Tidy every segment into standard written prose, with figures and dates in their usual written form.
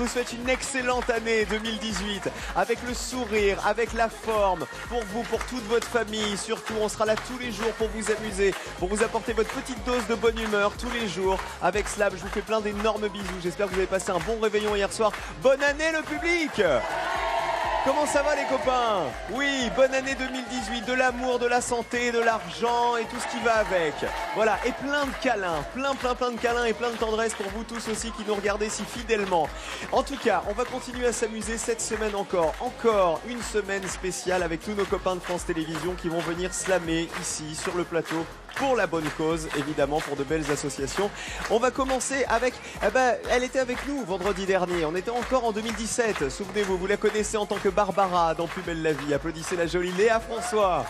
Je vous souhaite une excellente année 2018, avec le sourire, avec la forme, pour vous, pour toute votre famille. Surtout, on sera là tous les jours pour vous amuser, pour vous apporter votre petite dose de bonne humeur tous les jours. Avec Slab, je vous fais plein d'énormes bisous. J'espère que vous avez passé un bon réveillon hier soir. Bonne année le public! Comment ça va les copains? Oui, bonne année 2018, de l'amour, de la santé, de l'argent et tout ce qui va avec. Voilà, et plein de câlins, plein de câlins et plein de tendresse pour vous tous aussi qui nous regardez si fidèlement. En tout cas, on va continuer à s'amuser cette semaine encore. Encore une semaine spéciale avec tous nos copains de France Télévisions qui vont venir slammer ici sur le plateau pour la bonne cause, évidemment, pour de belles associations. On va commencer avec, elle était avec nous vendredi dernier, on était encore en 2017, souvenez-vous, vous la connaissez en tant que Barbara dans Plus belle la vie. Applaudissez la jolie Léa François.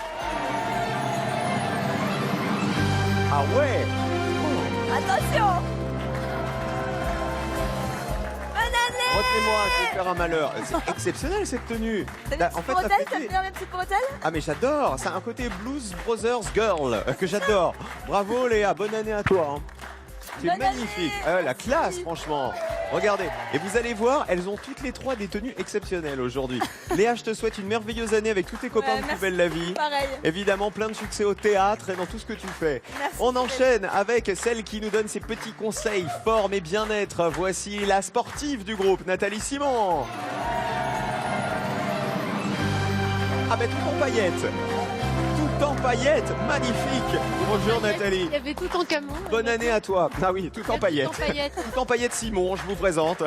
Ah ouais. Attention. Retenez-moi, je vais faire un malheur. C'est exceptionnel cette tenue. En fait, t'as bien mes petites bretelles? Ah mais j'adore, c'est un côté Blues Brothers Girl que j'adore. Bravo Léa, bonne année à toi. Hein. C'est magnifique, la classe franchement. Regardez, et vous allez voir, elles ont toutes les trois des tenues exceptionnelles aujourd'hui. Léa, je te souhaite une merveilleuse année avec tous tes copains de Plus belle la vie. Pareil. Évidemment, plein de succès au théâtre et dans tout ce que tu fais. Merci. On enchaîne avec celle qui nous donne ses petits conseils, forme et bien-être. Voici la sportive du groupe, Nathalie Simon. Ah ben tout en paillettes. Tout en paillettes, magnifique. Bonjour Nathalie. Il y avait tout en camon. Bonne année à toi. Ah oui, tout en paillettes. Tout en paillettes. Tout en paillettes Simon, je vous présente.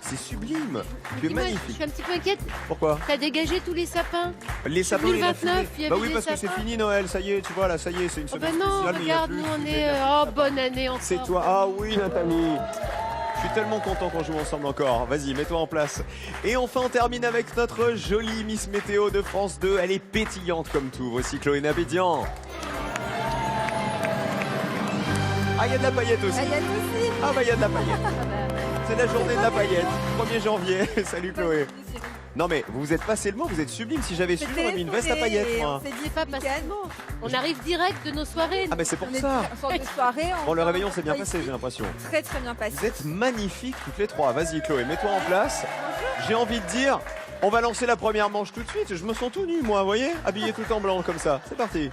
C'est sublime. Tu es Dis-moi, magnifique. Je suis un petit peu inquiète. Pourquoi? T'as dégagé tous les sapins. Les sapins, le il a 29, fini. il y avait Bah oui, des parce que c'est sapins. fini Noël, ça y est, tu vois là, ça y est, c'est une Oh semaine bah non, spéciale, mais il y a regarde, plus. nous on est... Oh, bonne année encore. C'est toi. Ah oui Nathalie. Je suis tellement content qu'on joue ensemble encore. Vas-y, mets-toi en place. Et enfin, on termine avec notre jolie Miss Météo de France 2. Elle est pétillante comme tout. Voici Chloé Nabédian. Ah, il y a de la paillette aussi. Paillettes aussi. Ah bah il y a de la paillette. C'est la journée de la paillette. 1er janvier. Salut Chloé. Non mais vous vous êtes passé le mot, vous êtes sublime. Si j'avais su, j'aurais mis une veste à paillettes moi. On s'est dit C'est pas facilement. On arrive direct de nos soirées. Ah mais c'est pour on est ça. en sorte de soirée. Bon, le réveillon s'est bien passé, j'ai l'impression. Très bien passé. Vous êtes magnifiques toutes les trois. Vas-y Chloé, mets-toi en place. J'ai envie de dire, on va lancer la première manche tout de suite. Je me sens tout nu moi, vous voyez, habillé tout en blanc comme ça. C'est parti.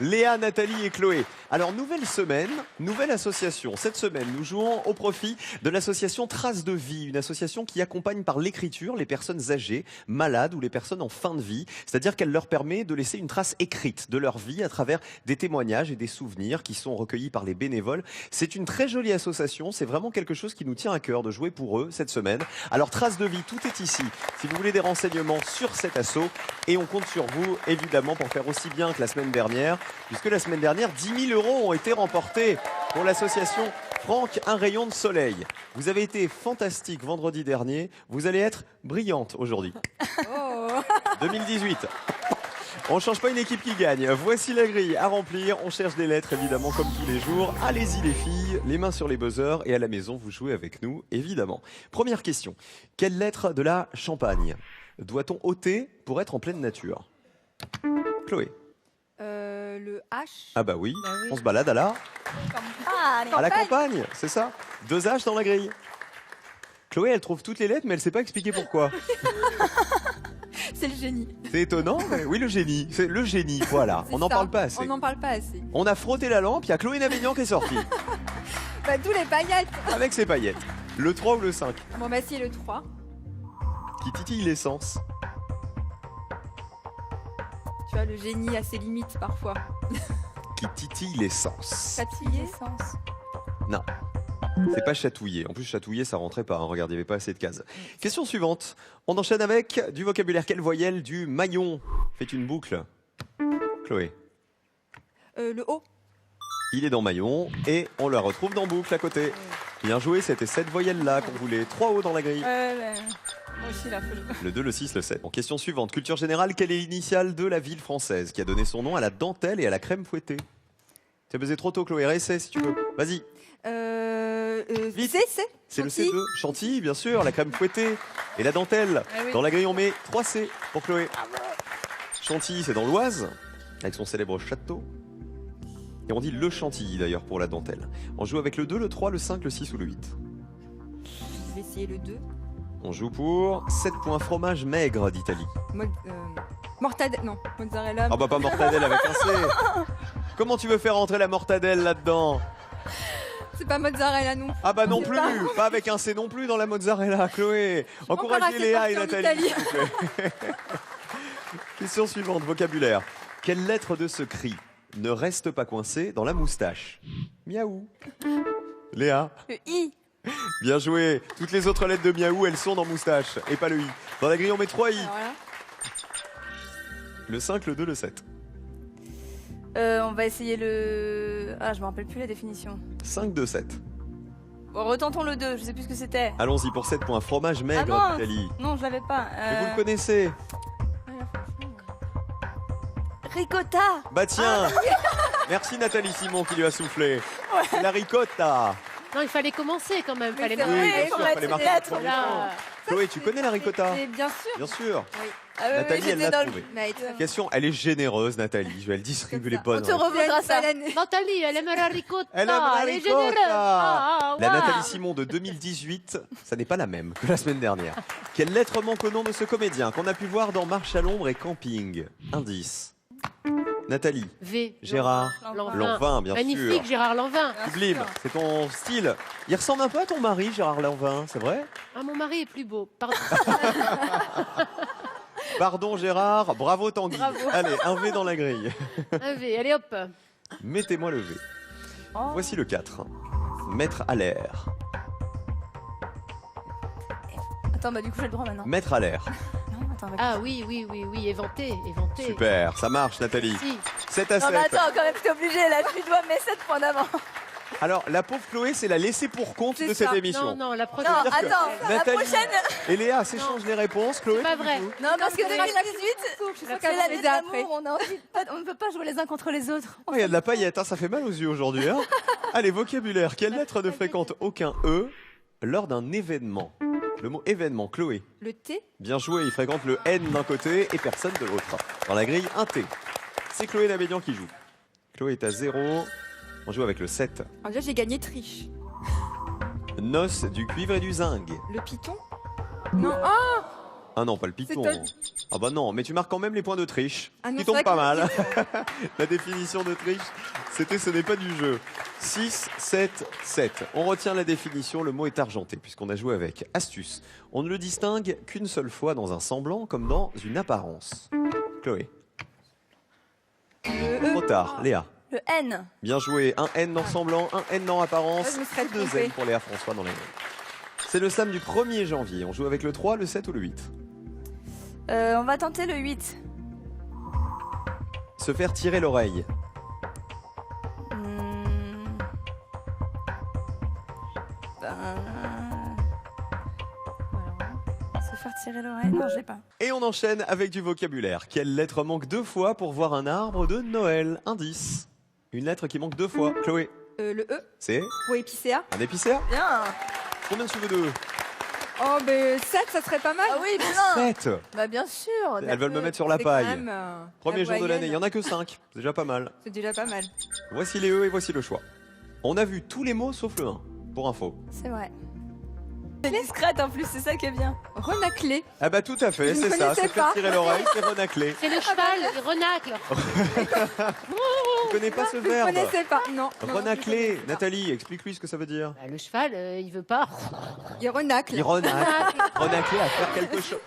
Léa, Nathalie et Chloé. Alors nouvelle semaine, nouvelle association. Cette semaine, nous jouons au profit de l'association Traces de vie, une association qui accompagne par l'écriture les personnes âgées, malades ou les personnes en fin de vie. C'est-à-dire qu'elle leur permet de laisser une trace écrite de leur vie à travers des témoignages et des souvenirs qui sont recueillis par les bénévoles. C'est une très jolie association. C'est vraiment quelque chose qui nous tient à cœur de jouer pour eux cette semaine. Alors Traces de vie, tout est ici. Si vous voulez des renseignements sur cet asso, et on compte sur vous évidemment pour faire aussi bien que la semaine dernière, puisque la semaine dernière 10 000 € ont été remportés pour l'association Franck, un rayon de soleil. Vous avez été fantastique vendredi dernier, vous allez être brillante aujourd'hui. Oh. 2018. On change pas une équipe qui gagne. Voici la grille à remplir. On cherche des lettres évidemment comme tous les jours. Allez-y les filles, les mains sur les buzzers et à la maison vous jouez avec nous évidemment. Première question. Quelle lettre de la Champagne doit-on ôter pour être en pleine nature? Chloé. Le H. Ah bah oui, Bah oui. on se balade à la campagne, c'est ça. 2 H dans la grille. Chloé, elle trouve toutes les lettres, mais elle sait pas expliquer pourquoi. C'est le génie. C'est étonnant, mais oui, le génie. C'est le génie, voilà. On n'en parle pas assez. On n'en parle pas assez. On a frotté la lampe, il y a Chloé Nabédian qui est sortie. Bah, tous les paillettes. Avec ses paillettes. Le 3 ou le 5 Bon, bah, c'est le 3. qui titille l'essence. Tu vois, le génie a ses limites parfois. Qui titille l'essence. Fatigué. Non. C'est pas chatouiller. En plus, chatouiller, ça rentrait pas. Hein. Regarde, il n'y avait pas assez de cases. Question suivante. On enchaîne avec du vocabulaire. Quelle voyelle du maillon? Faites une boucle. Chloé. Le O. Il est dans maillon et on la retrouve dans boucle à côté. Bien joué, c'était cette voyelle-là qu'on voulait. 3 O dans la grille. Moi aussi, là, faut Le 2, le 6, le 7. Bon, question suivante. Culture générale, quelle est l'initiale de la ville française qui a donné son nom à la dentelle et à la crème fouettée? Tu as buzzé trop tôt, Chloé. Réessaie si tu veux. Vas-y. Vite. C'est le C2. Chantilly, bien sûr, la crème fouettée et la dentelle. Ah oui. Dans la grille, on met 3 C pour Chloé. Chantilly, c'est dans l'Oise, avec son célèbre château. Et on dit le Chantilly d'ailleurs pour la dentelle. On joue avec le 2, le 3, le 5, le 6 ou le 8. Je vais essayer le 2. On joue pour 7 points fromage maigre d'Italie. Mortadelle, non, mozzarella. Ah bah pas mortadelle avec un C. Comment tu veux faire entrer la mortadelle là-dedans? C'est pas mozzarella non plus. Ah bah non C'est plus, pas- pas avec un C non plus dans la mozzarella, Chloé. encore Encouragez assez Léa et parti en Nathalie. Italie. s'il vous plaît. Question suivante, vocabulaire. Quelle lettre de ce cri ne reste pas coincée dans la moustache? Miaou. Léa, Le I. bien joué. Toutes les autres lettres de miaou, elles sont dans moustache et pas le I. Dans la grille, on met 3 I. Alors là, Le 5, le 2, le 7. On va essayer le... Ah, je me rappelle plus la définition. 5, 2, 7. Bon, retentons le 2, je sais plus ce que c'était. Allons-y pour 7 points. Fromage maigre Ah non. d'Italie. Non, je l'avais pas. Mais vous le connaissez. Ricotta. Bah tiens. Merci Nathalie Simon qui lui a soufflé. C'est la ricotta. Non, il fallait commencer quand même. Fallait c'est Oui, vrai, bien faut sûr, mettre fallait les marquer lettres. le premier Voilà. point. Chloé, tu connais la ricotta? c'est bien sûr. Bien sûr. Ah oui, Nathalie, oui, elle j'étais l'a dans le... trouvé. Mais très bien. Question, elle est généreuse Nathalie. Je vais elle distribue les ça. bonnes. On te réponses. revaudra ça. Nathalie, elle aime la ricotta. Elle aime la est ricotta. généreuse. Ah, La waouh. Nathalie Simon de 2018, ça n'est pas la même que la semaine dernière. Quelle lettre manque au nom de ce comédien qu'on a pu voir dans Marche à l'ombre et Camping? Indice. Nathalie, V. Gérard, Lanvin. Lanvin, bien Magnifique, sûr. Gérard Lanvin. Sublime, c'est ton style. Il ressemble un peu à ton mari, Gérard Lanvin, c'est vrai? Ah, mon mari est plus beau. Pardon. Pardon Gérard, bravo Tanguy. Bravo. Allez, un V dans la grille. Un V. Allez hop. Mettez-moi le V. Oh. Voici le 4. Mettre à l'air. Attends, bah du coup j'ai le droit maintenant. Mettre à l'air. Non, attends, on va- Ah oui, oui, oui, oui. Éventé, éventé. Super, ça marche Nathalie. Si. 7 à Non 7. mais attends, quand même, t'es obligé, là, tu dois mettre 7 points d'avant. Alors, la pauvre Chloé, c'est la laissée pour compte C'est de cette ça. émission. Non, non, la prochaine. Non, dire que attends, la Nathalie- prochaine... Et Léa s'échange les réponses. Chloé, C'est pas pas vrai. du tout. Non, parce que vous avez 2018, Je suis sûre c'est qu'elle va l'année les de après. l'amour, on ne peut pas jouer les uns contre les autres. Oh, il y a de la paillette, hein, ça fait mal aux yeux aujourd'hui. Hein. Allez, vocabulaire. Quelle lettre ne fréquente aucun E lors d'un événement? Le mot événement, Chloé. Le T. Bien joué, il fréquente le N d'un côté et personne de l'autre. Dans la grille, un T. C'est Chloé Nabédian qui joue. Chloé est à 0. On joue avec le 7. Alors déjà, j'ai gagné triche. Noce, du cuivre et du zinc. Le Python. Non. Oh, Ah non, pas le python. C'est Ah bah non, mais tu marques quand même les points de triche. Ah non, qui c'est tombent vrai pas que- mal. La définition de triche, c'était ce n'est pas du jeu. 6, 7, 7. On retient la définition, le mot est argenté, puisqu'on a joué avec. Astuce. On ne le distingue qu'une seule fois dans un semblant comme dans une apparence. Chloé. Le Trop E. tard. Léa. Le N. Bien joué. Un N dans semblant, un N dans apparence. Ouais, je me serais et deux trompée. N pour Léa François dans la grille. C'est le Sam du 1er janvier. On joue avec le 3, le 7 ou le 8. On va tenter le 8. Se faire tirer l'oreille. Ben... Se faire tirer l'oreille. Non, je l'ai pas. Et on enchaîne avec du vocabulaire. Quelle lettre manque 2 fois pour voir un arbre de Noël? Indice. Une lettre qui manque 2 fois. Chloé, Le E. c'est Pour épicéa. un épicéa? Bien. Combien tu veux de Oh, ben 7, ça serait pas mal. Ah oui, bien. 7. Bah bien sûr. Elles veulent me mettre sur la C'est quand paille. même, Premier la jour de moyenne. l'année, il n'y en a que 5. C'est déjà pas mal. C'est déjà pas mal. Voici les E et voici le choix. On a vu tous les mots sauf le 1, pour info. C'est vrai. C'est discrète en plus, c'est ça qui est bien. Renaclé. Ah bah tout à fait, Je c'est ne ça. connaissais Se faire pas. tirer l'oreille, c'est renacler. C'est le cheval, il renacle. Tu connais pas ce Je ne verbe? connaissais pas. Non. non, Renacler. non, Nathalie, explique-lui ce que ça veut dire. Bah, le cheval, il veut pas. Il renacle. Il renacle. Renacler à faire quelque chose.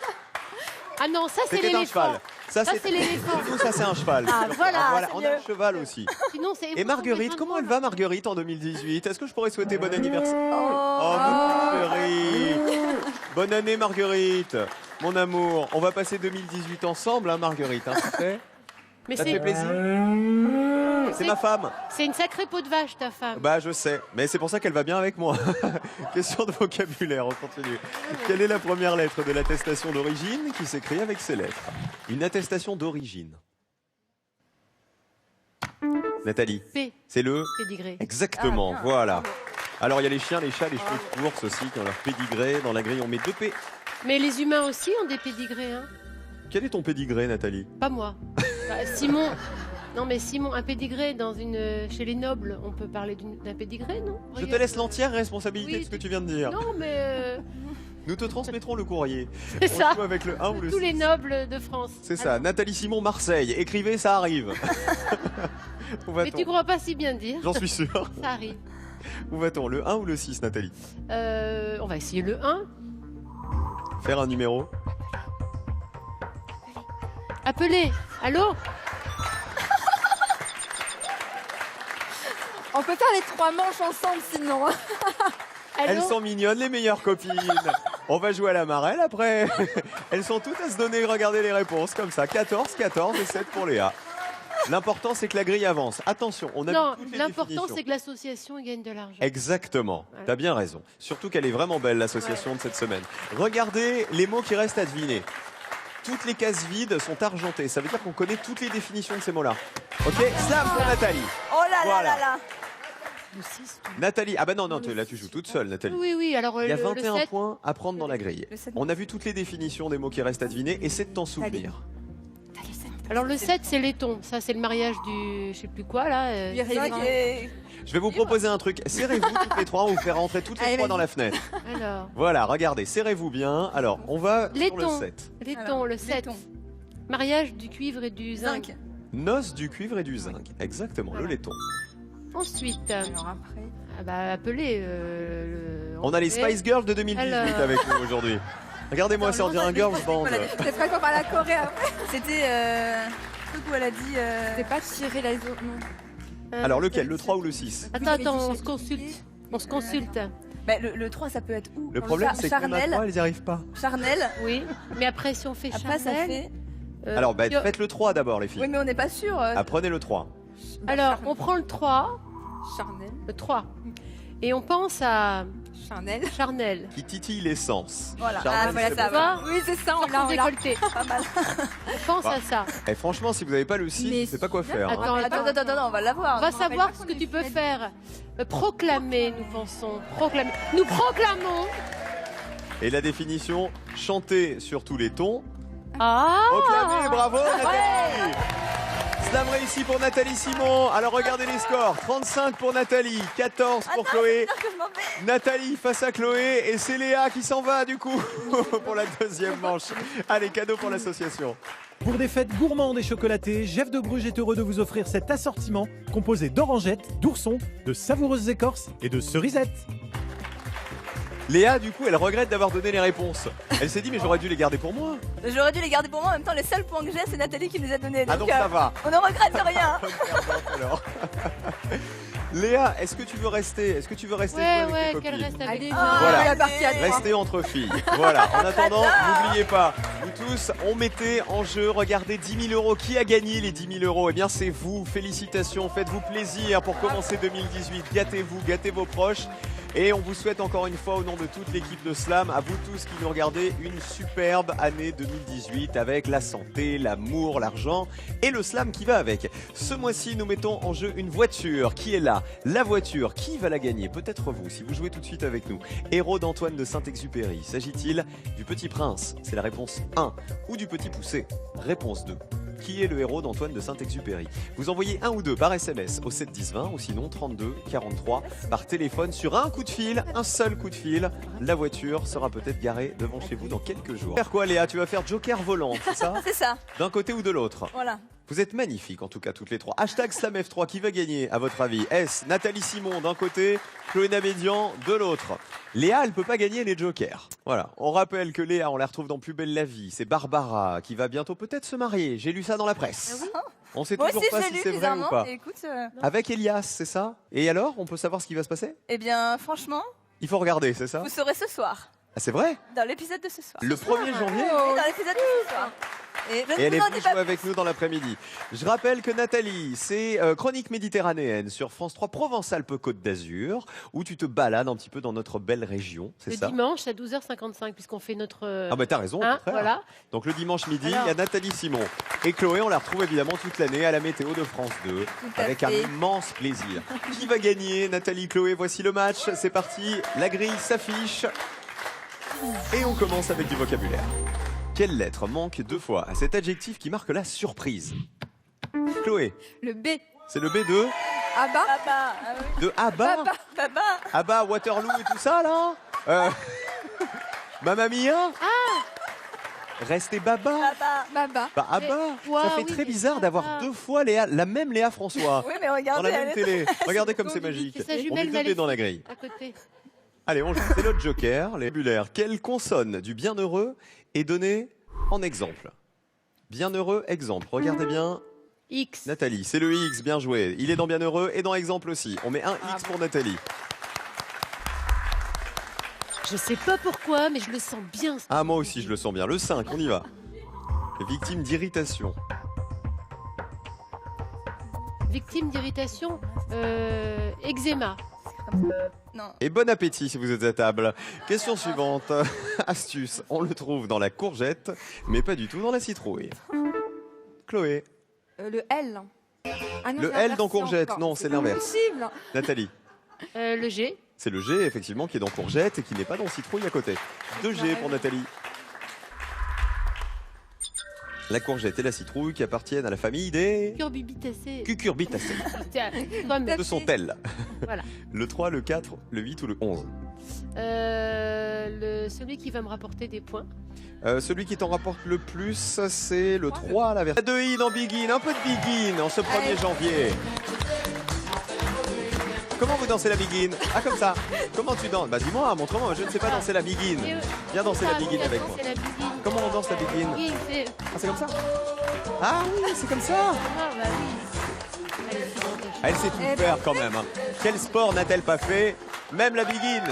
Ah non, ça c'est C'était un l'éléphant. cheval. Ça c'est l'éléphant. Nous, ça c'est un cheval. Ah, voilà, c'est on a mieux. un cheval aussi. Sinon c'est. Et Marguerite, comment elle va Marguerite en 2018? Est-ce que je pourrais souhaiter bon anniversaire? Oh, Oh mon chéri. Bonne année Marguerite. Mon amour, on va passer 2018 ensemble, hein, Marguerite. Hein, tu sais Mais ça te fait c'est plaisir? C'est ma femme. c'est une sacrée peau de vache ta femme. Bah je sais, mais c'est pour ça qu'elle va bien avec moi. Question de vocabulaire, on continue. Quelle est la première lettre de l'attestation d'origine qui s'écrit avec ces lettres? Une attestation d'origine. Nathalie, P. c'est le... Pédigré. Exactement, Ah, bien. voilà. Alors il y a les chiens, les chats, les chevaux de course aussi qui ont leur pédigré. Dans la grille, on met 2 P. Mais les humains aussi ont des pédigrés, hein. Quel est ton pédigré, Nathalie? Pas moi. Bah, Simon. Non, mais Simon, un pédigré chez les nobles, on peut parler d'un pédigré, non? Je te laisse l'entière responsabilité Oui, de ce que tu viens de dire. Non, mais Nous te transmettrons le courrier. c'est On ça. joue avec le 1 ou le 6. Tous les nobles de France. C'est ça, Alors, Nathalie Simon, Marseille. Écrivez, ça arrive. Où mais va-t-on? tu crois pas si bien dire. J'en suis sûr. Ça arrive. Où va-t-on? Le 1 ou le 6, Nathalie? On va essayer le 1. Faire un numéro. Appelez. Allô? On peut faire les 3 manches ensemble sinon. Elles Allô? sont mignonnes, les meilleures copines. On va jouer à la marelle après. Elles sont toutes à se donner, regardez les réponses comme ça. 14, 14 et 7 pour Léa. L'important, c'est que la grille avance. Attention, on a Non, vu toutes les l'important définitions. c'est que l'association gagne de l'argent. Exactement, Voilà. t'as bien raison. Surtout qu'elle est vraiment belle, l'association de cette semaine. Regardez les mots qui restent à deviner. Toutes les cases vides sont argentées. Ça veut dire qu'on connaît toutes les définitions de ces mots-là. Ok, slam pour Nathalie. Oh là là Voilà. là là. Le 6. Nathalie, ah bah non, non, là tu joues toute seule, Nathalie. Oui, oui, alors Il y a le 21 7. points à prendre dans la grille. Le 7. On a vu toutes les définitions des mots qui restent à deviner et c'est de t'en souvenir. Alors le 7 c'est laiton, ça c'est le mariage du je sais plus quoi là. Du raisin. Ok. Je vais vous proposer un truc. Serrez-vous toutes les trois, on vous fait rentrer toutes les Allez, trois vas-y. dans la fenêtre. Alors, Voilà, regardez, serrez-vous bien. Alors, on va sur le laiton. 7. Laiton, Alors, le 7. laiton. Mariage du cuivre et du zinc. 5. Noce du cuivre et du zinc. Exactement, le Voilà. laiton. Ensuite, Alors après. appelez On a les Spice Girls de 2018 Alors. avec nous aujourd'hui. Regardez-moi ça, on dirait un girls band. C'est pas qu'on parle à Corée après. C'était le truc où elle a dit. C'est pas tirer les autres. Non. Alors lequel, le 3 ou le 6? Attends, on se consulte. On se consulte. Bah, le 3, ça peut être où? Le problème, c'est que même à Charnel. 3, elles n'y arrivent pas. Charnel. Oui, mais après si on fait Après, ça Charnel. fait. Alors, bah, Yo- faites le 3 d'abord, les filles. Oui, mais on n'est pas sûr. Apprenez le 3. Alors, on prend le 3, Charnel. le 3. Et on pense à Charnel. Charnel. Qui titille les sens. Voilà. Charnel, Ah, voilà c'est ça bon. va. Oui, c'est ça, on Sans l'a, on l'a. décolleté. Pas mal. On pense Bah. à ça. Et franchement, si vous n'avez pas le 6, Mais je sais pas quoi faire. hein. Attends, Attends, on va l'avoir. On va me savoir rappelle ce pas que qu'on tu est peux fait. faire. Proclamer, nous pensons. Proclamer. Nous proclamons. Et la définition, chanter sur tous les tons. Ah Proclamer, bravo Nathalie. Slam réussi pour Nathalie Simon. Alors regardez les scores. 35 pour Nathalie, 14 pour Chloé. Que je m'en vais. Nathalie face à Chloé et c'est Léa qui s'en va du coup pour la deuxième manche. Allez, cadeau pour l'association. Pour des fêtes gourmandes et chocolatées, Jeff de Bruges est heureux de vous offrir cet assortiment composé d'orangettes, d'oursons, de savoureuses écorces et de cerisettes. Léa, du coup, elle regrette d'avoir donné les réponses. Elle s'est dit, mais j'aurais dû les garder pour moi. J'aurais dû les garder pour moi. En même temps, les seuls points que j'ai, c'est Nathalie qui me les a donnés. Ah, donc ça va. on ne regrette rien. Regardons alors. Léa, est-ce que tu veux rester? Est-ce que tu veux rester jouer Ouais, avec ouais, tes qu'elle copines? reste avec Allez, nous. Voilà. la partie à 3. Restez entre filles. Voilà. En attendant, n'oubliez pas, vous tous, on mettait en jeu, regardez 10 000 €. Qui a gagné les 10 000 €? Eh bien, c'est vous. Félicitations. Faites-vous plaisir pour commencer 2018. Gâtez-vous, gâtez vos proches. Et on vous souhaite encore une fois, au nom de toute l'équipe de Slam, à vous tous qui nous regardez, une superbe année 2018 avec la santé, l'amour, l'argent et le Slam qui va avec. Ce mois-ci, nous mettons en jeu une voiture. Qui est là? La voiture. Qui va la gagner? Peut-être vous, si vous jouez tout de suite avec nous. Héros d'Antoine de Saint-Exupéry. S'agit-il du Petit Prince? C'est la réponse 1. Ou du Petit Poucet? Réponse 2. Qui est le héros d'Antoine de Saint-Exupéry? Vous envoyez un ou deux par SMS au 7 10 20 ou sinon 32 43 par téléphone sur un coup de fil, un seul coup de fil. La voiture sera peut-être garée devant chez vous dans quelques jours. Faire quoi Léa? Tu vas faire joker volant, c'est ça? C'est ça. D'un côté ou de l'autre? Voilà. Vous êtes magnifiques en tout cas toutes les trois. Hashtag SlamF3, qui va gagner à votre avis? Est-ce Nathalie Simon d'un côté, Chloé Nabédian de l'autre? Léa, elle peut pas gagner les jokers. Voilà, on rappelle que Léa, on la retrouve dans Plus belle la vie. C'est Barbara qui va bientôt peut-être se marier. J'ai lu ça dans la presse. On sait Moi toujours aussi, pas j'ai si lu c'est vrai ou bizarrement. pas. Et écoute, Avec Elias, c'est ça? Et alors, on peut savoir ce qui va se passer? eh bien, franchement, Il faut regarder, c'est ça? vous saurez ce soir. Ah, c'est vrai? Dans l'épisode de ce soir. Le 1er janvier? Oui, dans l'épisode de ce soir. Et je Et elle ne est vous en venue dis pas jouer avec nous dans l'après-midi. Je rappelle que Nathalie, c'est Chronique méditerranéenne sur France 3 Provence-Alpes-Côte d'Azur, où tu te balades un petit peu dans notre belle région, c'est Le ça? dimanche à 12h55, puisqu'on fait notre. Ah bah t'as raison, au hein, contraire. voilà. Donc le dimanche midi, il Alors. y a Nathalie Simon. Et Chloé, on la retrouve évidemment toute l'année à la météo de France 2, à avec un fait. immense plaisir. Qui va gagner? Nathalie, Chloé, voici le match, c'est parti, la grille s'affiche. Et on commence avec du vocabulaire. Quelle lettre manque deux fois à cet adjectif qui marque la surprise? Chloé, Le B. c'est le B de Abba. Baba. Ah oui. De Abba. Baba. Abba, Waterloo et tout ça là Mamma Mia. Restez Baba. Baba. Baba. Bah Abba, Wow, ça fait oui, très mais bizarre Baba. d'avoir deux fois la même Léa François Oui, mais dans regardez, la même elle est télé. Regardez comme c'est compliqué. magique. C'est sa On jumelle met deux dés dans la grille. à côté. Allez, on joue. C'est notre joker, les vocabulaires. Quelle consonne du bienheureux est donnée en exemple? Bienheureux, exemple. Regardez bien, X. Nathalie. C'est le X, bien joué. Il est dans bienheureux et dans exemple aussi. On met un X pour Nathalie. Je sais pas pourquoi, mais je le sens bien. Ah, moi aussi, je le sens bien. Le 5, on y va. Victime d'irritation. Victime d'irritation, eczéma. Non. Et bon appétit si vous êtes à table. Question suivante. Astuce, on le trouve dans la courgette, mais pas du tout dans la citrouille. Chloé. Le L. Ah non, Le c'est L dans inversé courgette. encore. Non, c'est l'inverse. Impossible. Nathalie. Le G. C'est le G, effectivement, qui est dans courgette et qui n'est pas dans citrouille à côté. 2 G pour Nathalie. La courgette et la citrouille qui appartiennent à la famille des Cucurbitacées. cucurbitacées. Tiens, toi-même. Que sont-elles? Voilà. Le 3, le 4, le 8 ou le 11? Celui qui va me rapporter des points. Celui qui t'en rapporte le plus, c'est le 3 à la version. 2 I dans Begin, un peu de Begin en ce 1er janvier. Comment vous dansez la Begin? Ah, comme ça. Comment tu danses? Bah dis-moi, montre-moi, je ne sais pas danser la Begin. Viens danser la Begin avec moi. C'est la Begin. Comment on danse la Begin? Begin, c'est... Ah, c'est comme ça? Ah oui, c'est comme ça. Ah, bah oui. Allez, c'est bon, Elle sait tout faire quand même. Hein. Quel sport n'a-t-elle pas fait? Même la Begin,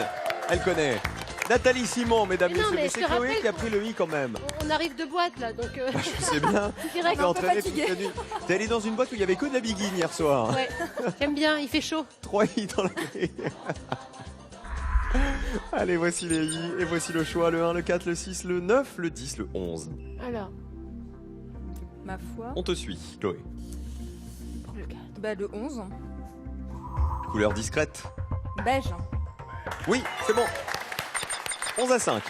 elle connaît. Nathalie Simon, mesdames, Mais non, messieurs, mais mais je c'est te Chloé rappelle qui a pris le I quand même. On arrive de boîte là, donc Je sais bien. direct. T'es entraîné toute la nuit. T'es allé dans une boîte où il y avait que de la Begin hier soir. Ouais, j'aime bien, il fait chaud. 3 I dans la grille. Allez, voici les I et voici le choix. Le 1, le 4, le 6, le 9, le 10, le 11. Alors, Ma foi. On te suit, Chloé. le 4. Bah, le 11. Couleur discrète. Beige. Oui, c'est bon. 11 à 5.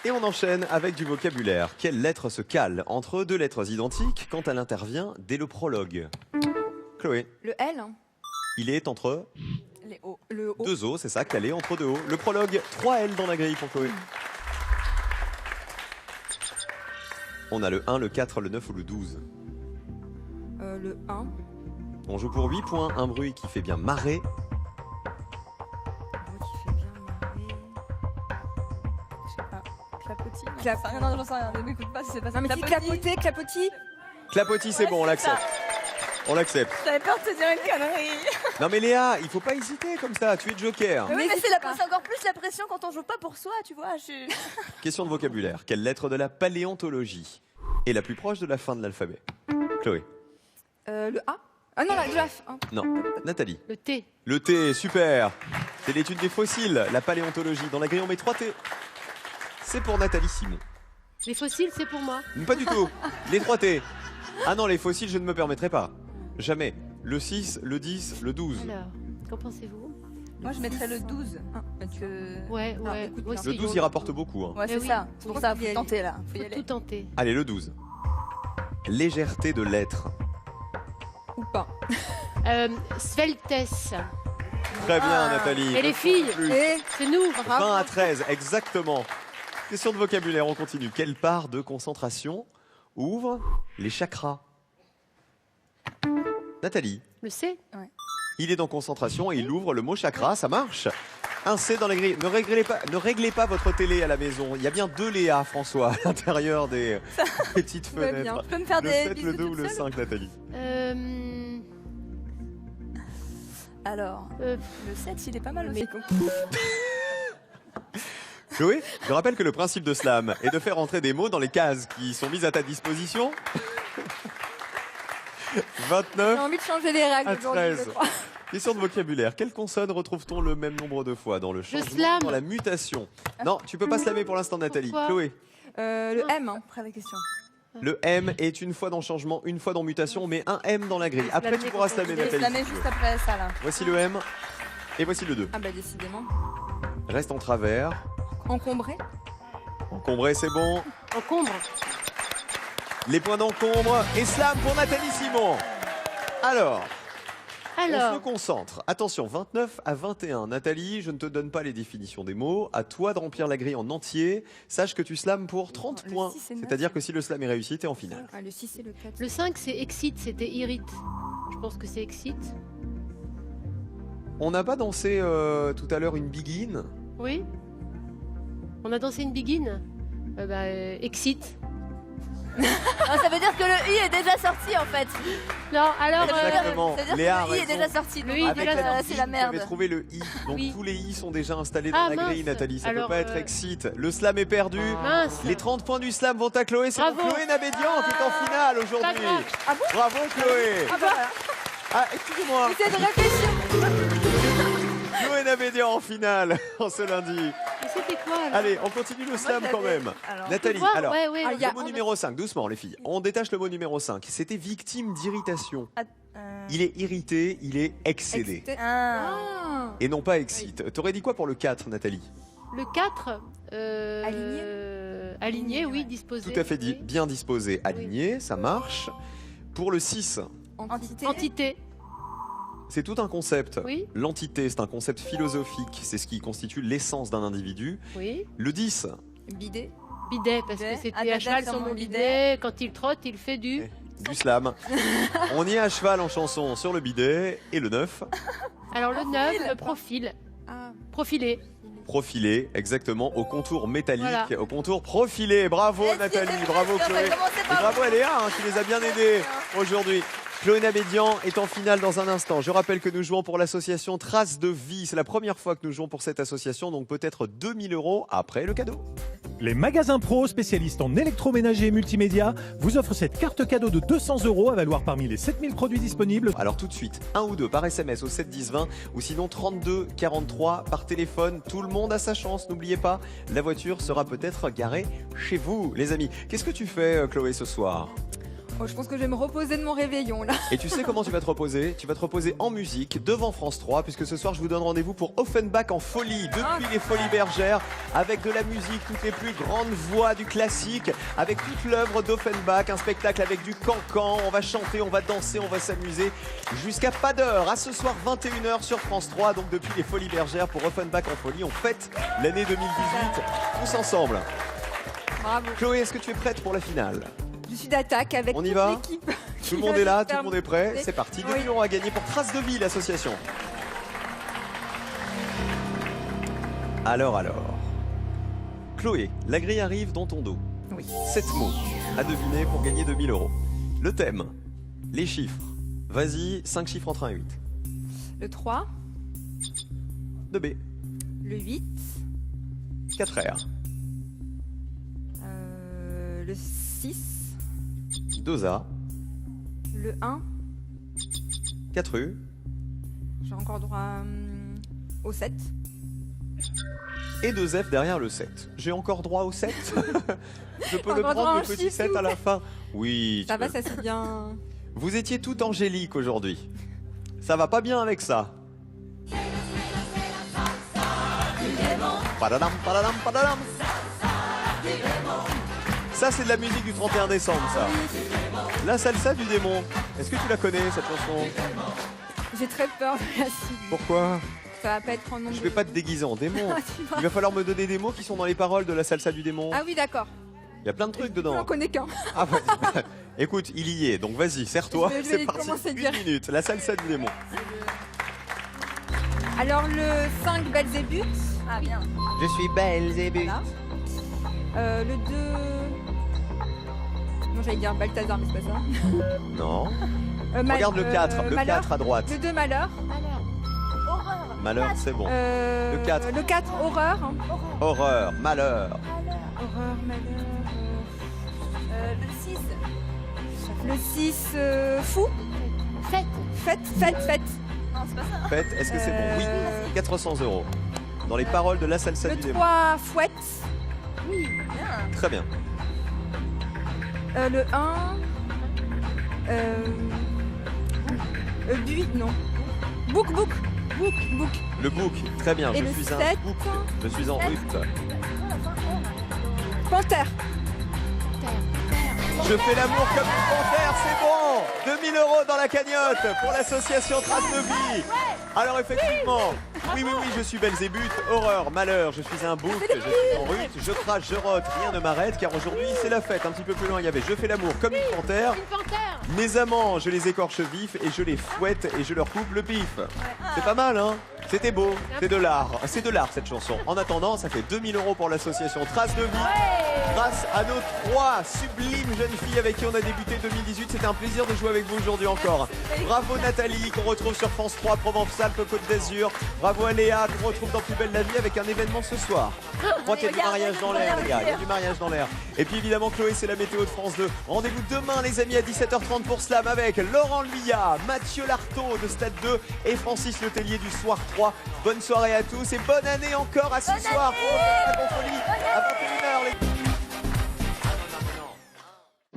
Et on enchaîne avec du vocabulaire. Quelle lettre se cale entre deux lettres identiques quand elle intervient dès le prologue? Chloé, Le L. il est entre Les hauts. Le O. deux O, c'est ça, calé entre deux O. Le prologue, 3 L dans la grille pour Chloé. On a le 1, le 4, le 9 ou le 12. Le 1. On joue pour 8 points, un bruit qui fait bien marrer. Qui fait bien marrer. Je sais pas. Clapotis. Clap- Non, j'en sais rien. Ne m'écoute pas si c'est pas ça. Non, mais si clapoter, clapotis. Clapotis, c'est Ouais, bon, on c'est l'accepte. On l'accepte. J'avais peur de te dire une connerie. Non mais Léa, il faut pas hésiter comme ça, tu es joker. Mais oui, mais N'hésite c'est pas. encore plus la pression quand on joue pas pour soi, tu vois. Question de vocabulaire. Quelle lettre de la paléontologie est la plus proche de la fin de l'alphabet? Chloé. Le A. Ah non, le F. Hein. Non. Nathalie. Le T. Le T, super. C'est l'étude des fossiles, la paléontologie. Dans la grille, on met 3 T. C'est pour Nathalie Simon. Les fossiles, c'est pour moi. Pas du tout. Les 3 T. Ah non, les fossiles, je ne me permettrai pas. Jamais. Le 6, le 10, le 12. Alors, qu'en pensez-vous? Moi, je mettrais le 12. Parce que... Ouais, Non, ouais. écoute, moi non. aussi, Le 12, donc, il rapporte beaucoup. Hein. Ouais, Eh c'est oui. ça. C'est pour ça, Faut y faut aller. tenter là. Faut y Faut aller. tout tenter. Allez, le 12. Légèreté de l'être. Ou pas. Sveltesse. Très bien, Ah. Nathalie. Et les filles Plus. Et C'est nous. 20 à 13, exactement. Question de vocabulaire, on continue. Quelle part de concentration ouvre les chakras? Nathalie, Le C. il est dans concentration et il ouvre le mot chakra, ça marche. Un C dans la grille. Ne réglez pas votre télé à la maison. Il y a bien 2 Léa, François, à l'intérieur des petites va bien. fenêtres. Tu peux me faire Le des 7, le bisous 2 ou toute le seule 5, Nathalie? Alors, le 7, il est pas mal aussi. Chloé, je rappelle que le principe de slam est de faire entrer des mots dans les cases qui sont mises à ta disposition. 29 J'ai envie de changer les règles à aujourd'hui, 13. je crois. Question de vocabulaire. Quelle consonne retrouve-t-on le même nombre de fois dans le changement, slam. dans la mutation? Non, tu peux pas slammer pour l'instant, Nathalie. Pourquoi Chloé, Le M. Hein. Après la question. le M est une fois dans changement, une fois dans mutation, mais un M dans la grille. Après, tu pourras slammer, Je vais Nathalie. slammer si tu juste veux. après ça là. Voici le M et voici le 2. Ah bah décidément. Reste en travers. Encombré. Encombré, c'est bon. Encombre. Les points d'encombre et slam pour Nathalie Simon. Alors, on se concentre. Attention, 29 à 21. Nathalie, je ne te donne pas les définitions des mots. À toi de remplir la grille en entier. Sache que tu slams pour 30 Le points. 6 et 9. C'est-à-dire que si le slam est réussi, t'es en finale. Ah, le 6 et le 4. Le 5, c'est excite, c'était irrite. Je pense que c'est excite. On n'a pas dansé tout à l'heure une begin? Oui. On a dansé une begin. Excite. Ah, ça veut dire que le I est déjà sorti en fait. Non, alors. Exactement. Ça veut dire Léa que le I a est déjà raison. sorti. Le donc I est en fait, déjà sorti. c'est la Vous merde. avez trouvé le I. Donc Oui. tous les I sont déjà installés dans Ah, la grille, mince. Nathalie. Ça Alors, peut pas être excite. Le slam est perdu. Mince. Les 30 points du slam vont à Chloé. C'est pour Bravo. Chloé Nabédian qui est en finale Pas aujourd'hui. grave. Ah bon? Bravo Chloé. Ah bah voilà. Ah, excusez-moi. J'essaie de réfléchir. Chloé Nabédian en finale en ce lundi. Mais c'était quoi alors? Allez, on continue le slam quand j'avais- même. alors. Nathalie, Voir, alors, ouais, ouais, Ah, il y a le mot numéro 5, doucement les filles. On détache le mot numéro 5. C'était victime d'irritation. Il est irrité, il est excédé. Ah. Ah. Et non pas excite. T'aurais dit quoi pour le 4, Nathalie? Le 4. Aligné, oui, ouais. disposé. Tout à fait dit, Oui. bien disposé, aligné, ça marche. Pour le 6, Entité. Entité. c'est tout un concept. Oui. L'entité, c'est un concept philosophique, c'est ce qui constitue l'essence d'un individu. Oui. Le 10, Bidet. Bidet, parce Bidet. que c'était Ah, à t'as cheval sur sur mon mon bidet. bidet. Quand il trotte, il fait du. du slam. On y est à cheval en chanson sur le bidet. Et le 9, Alors le 9, Profil. le profil. Ah. Profilé. profilé, exactement, au contour métallique, Voilà. au contour profilé. Bravo Yes, Nathalie, yes, yes, bravo yes, Chloé. yes, commencez Et par bravo vous. à Léa qui les a bien aidés aujourd'hui. Chloé Nabédian est en finale dans un instant. Je rappelle que nous jouons pour l'association Traces de Vie. C'est la première fois que nous jouons pour cette association, donc peut-être 2000 € après le cadeau. Les magasins pro spécialistes en électroménager et multimédia vous offrent cette carte cadeau de 200 € à valoir parmi les 7000 produits disponibles. Alors tout de suite, 1 ou 2 par SMS au 7 10 20 ou sinon 32 43 par téléphone. Tout le monde a sa chance, n'oubliez pas, la voiture sera peut-être garée chez vous les amis. Qu'est-ce que tu fais Chloé ce soir? Oh, je pense que je vais me reposer de mon réveillon là. Et tu sais comment tu vas te reposer? Tu vas te reposer en musique devant France 3 puisque ce soir je vous donne rendez-vous pour Offenbach en folie depuis les Folies Bergères avec de la musique, toutes les plus grandes voix du classique, avec toute l'œuvre d'Offenbach, un spectacle avec du cancan, on va chanter, on va danser, on va s'amuser jusqu'à pas d'heure. À ce soir 21h sur France 3, donc depuis les Folies Bergères pour Offenbach en folie, on fête l'année 2018 tous ensemble. Bravo. Chloé, est-ce que tu es prête pour la finale? Je suis d'attaque avec On y toute va l'équipe. Tout le monde est là, tout le monde est prêt, c'est parti. 2000 € à gagner pour Traces de Vie, l'association. Alors. Chloé, la grille arrive dans ton dos. Oui. 7 mots à deviner pour gagner 2000 €. Le thème, les chiffres. Vas-y, 5 chiffres entre 1 et 8. Le 3, 2B, le 8, 4R, le 6, 2A, le 1. 4U, J'ai encore droit au 7. et 2F derrière le 7. J'ai encore droit au 7? Je peux le Encore droit à prendre, un le petit chiffre, 7 s'il à vous la fin? Oui. Ça tu va, peux- ça c'est bien. Vous étiez tout angélique aujourd'hui. Ça va pas bien avec ça. Padadam, padadam, padadam. Ça, c'est de la musique du 31 décembre, ça. La salsa du démon. Est-ce que tu la connais, cette chanson? J'ai très peur de la suite. Pourquoi? Ça va pas être en nombre. Je vais pas te déguiser en démon. Tu vois. Il va falloir me donner des mots qui sont dans les paroles de la salsa du démon. Ah oui, d'accord. Il y a plein de trucs Je n'en dedans. connais qu'un. Ah ouais. Écoute, il y est, donc vas-y, serre-toi. Je vais C'est parti. commencer 1 dire. minute, la salsa du démon. Alors le 5, Belzébuth. Ah bien. Je suis Belzébuth. Voilà. Le 2. Non, j'allais dire Balthazar, mais c'est pas ça. Non. Regarde le 4, le Malheur. 4 à droite. Le 2, Malheur. Horreur. Malheur, c'est bon. Le 4. Le 4, Horreur. Horreur, malheur. Horreur, Malheur. Le 6. Le 6, Fou. Fête. Fête. Non, c'est pas ça. Faites, est-ce que c'est bon? Oui. 400 €. Dans les paroles de la salsa Le du démon. 3, Fouette. Oui. Bien. Très bien. Le 1. Buis, non. Book. Le bouc, très bien. Et Je le suis 7. un bouc. Je suis en rut. Panthère. Je fais l'amour comme une panthère, c'est bon. 2000 € dans la cagnotte pour l'association Trace de Vie. Alors effectivement, oui, je suis Belzébuth, horreur, malheur, je suis un bouc, je suis en rut, je crache, je rote, rien ne m'arrête, car aujourd'hui c'est la fête. Un petit peu plus loin, il y avait je fais l'amour comme une panthère. Une panthère. Mes amants, je les écorche vifs et je les fouette et je leur coupe le pif. C'est pas mal, hein? C'était beau, c'est de l'art. C'est de l'art cette chanson. En attendant, ça fait 2000 € pour l'association Trace de Vie. Grâce à nos 3 sublimes jeunes filles avec qui on a débuté 2018. C'était un plaisir de jouer avec vous aujourd'hui encore. Bravo Nathalie, qu'on retrouve sur France 3, Provence-Alpes-Côte d'Azur. Bravo à Léa, qu'on retrouve dans Plus belle la vie avec un événement ce soir. Je crois qu'il y a du mariage dans l'air, les gars. Il y a du mariage dans l'air. Et puis évidemment, Chloé, c'est la météo de France 2. Rendez-vous demain, les amis, à 17h30 pour Slam avec Laurent Luyat, Mathieu Lartaud de Stade 2 et Francis Letellier du Soir 3. Bonne soirée à tous et bonne année encore à ce soir. Pour la folie à 21h, les